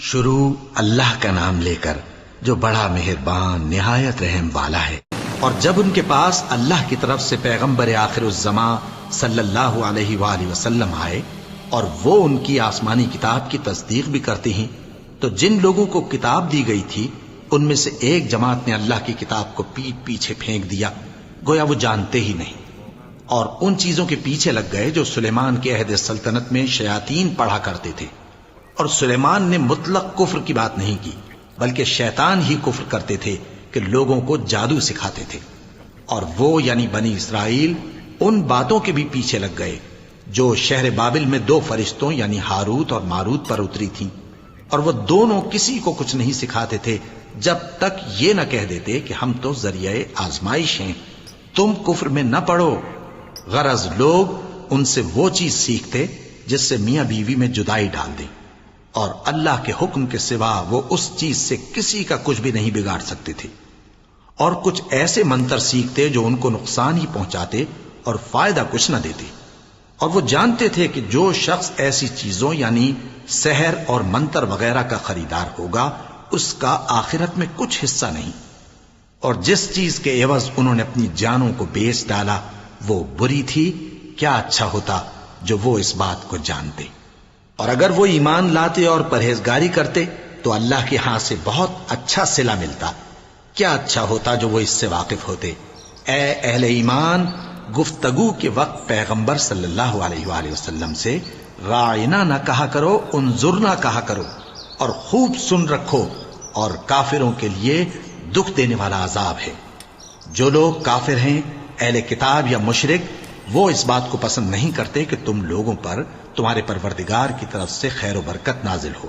شروع اللہ کا نام لے کر جو بڑا مہربان نہایت رحم والا ہے۔ اور جب ان کے پاس اللہ کی طرف سے پیغمبر آخر الزماں صلی اللہ علیہ وآلہ وسلم آئے اور وہ ان کی آسمانی کتاب کی تصدیق بھی کرتے ہیں، تو جن لوگوں کو کتاب دی گئی تھی ان میں سے ایک جماعت نے اللہ کی کتاب کو پیٹ پیچھے پھینک دیا، گویا وہ جانتے ہی نہیں، اور ان چیزوں کے پیچھے لگ گئے جو سلیمان کے عہد سلطنت میں شیاطین پڑھا کرتے تھے۔ اور سلیمان نے مطلق کفر کی بات نہیں کی، بلکہ شیطان ہی کفر کرتے تھے کہ لوگوں کو جادو سکھاتے تھے۔ اور وہ یعنی بنی اسرائیل ان باتوں کے بھی پیچھے لگ گئے جو شہر بابل میں دو فرشتوں یعنی ہاروت اور ماروت پر اتری تھیں، اور وہ دونوں کسی کو کچھ نہیں سکھاتے تھے جب تک یہ نہ کہہ دیتے کہ ہم تو ذریعہ آزمائش ہیں، تم کفر میں نہ پڑو۔ غرض لوگ ان سے وہ چیز سیکھتے جس سے میاں بیوی میں جدائی ڈال دیں، اور اللہ کے حکم کے سوا وہ اس چیز سے کسی کا کچھ بھی نہیں بگاڑ سکتے تھے۔ اور کچھ ایسے منتر سیکھتے جو ان کو نقصان ہی پہنچاتے اور فائدہ کچھ نہ دیتے، اور وہ جانتے تھے کہ جو شخص ایسی چیزوں یعنی سحر اور منتر وغیرہ کا خریدار ہوگا اس کا آخرت میں کچھ حصہ نہیں، اور جس چیز کے عوض انہوں نے اپنی جانوں کو بیچ ڈالا وہ بری تھی۔ کیا اچھا ہوتا جو وہ اس بات کو جانتے، اور اگر وہ ایمان لاتے اور پرہیزگاری کرتے تو اللہ کے ہاں سے بہت اچھا صلہ ملتا۔ کیا اچھا ہوتا جو وہ اس سے واقف ہوتے۔ اے اہل ایمان، گفتگو کے وقت پیغمبر صلی اللہ علیہ وآلہ وسلم سے راعنا نہ کہا کرو، انظرنا کہا کرو، اور خوب سن رکھو، اور کافروں کے لیے دکھ دینے والا عذاب ہے۔ جو لوگ کافر ہیں، اہل کتاب یا مشرک، وہ اس بات کو پسند نہیں کرتے کہ تم لوگوں پر تمہارے پروردگار کی طرف سے خیر و برکت نازل ہو،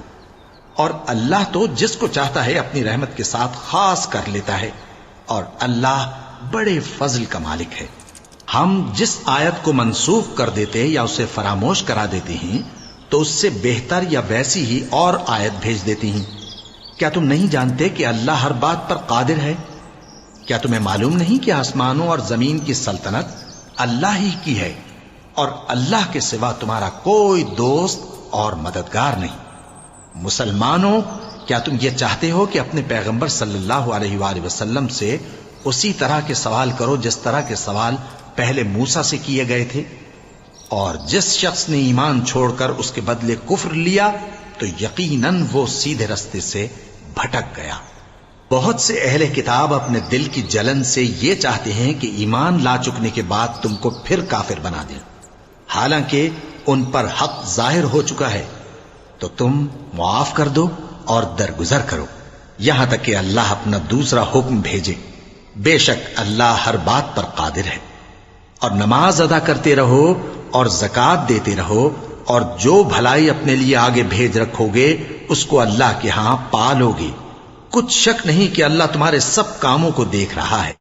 اور اللہ تو جس کو چاہتا ہے اپنی رحمت کے ساتھ خاص کر لیتا ہے، اور اللہ بڑے فضل کا مالک ہے۔ ہم جس آیت کو منسوخ کر دیتے یا اسے فراموش کرا دیتے ہیں تو اس سے بہتر یا ویسی ہی اور آیت بھیج دیتے ہیں۔ کیا تم نہیں جانتے کہ اللہ ہر بات پر قادر ہے؟ کیا تمہیں معلوم نہیں کہ آسمانوں اور زمین کی سلطنت اللہ ہی کی ہے، اور اللہ کے سوا تمہارا کوئی دوست اور مددگار نہیں؟ مسلمانوں، کیا تم یہ چاہتے ہو کہ اپنے پیغمبر صلی اللہ علیہ وآلہ وسلم سے اسی طرح کے سوال کرو جس طرح کے سوال پہلے موسیٰ سے کیے گئے تھے؟ اور جس شخص نے ایمان چھوڑ کر اس کے بدلے کفر لیا تو یقیناً وہ سیدھے رستے سے بھٹک گیا۔ بہت سے اہل کتاب اپنے دل کی جلن سے یہ چاہتے ہیں کہ ایمان لا چکنے کے بعد تم کو پھر کافر بنا دیں، حالانکہ ان پر حق ظاہر ہو چکا ہے۔ تو تم معاف کر دو اور درگزر کرو یہاں تک کہ اللہ اپنا دوسرا حکم بھیجے۔ بے شک اللہ ہر بات پر قادر ہے۔ اور نماز ادا کرتے رہو اور زکوٰۃ دیتے رہو، اور جو بھلائی اپنے لیے آگے بھیج رکھو گے اس کو اللہ کے ہاں پالو گے۔ کچھ شک نہیں کہ اللہ تمہارے سب کاموں کو دیکھ رہا ہے۔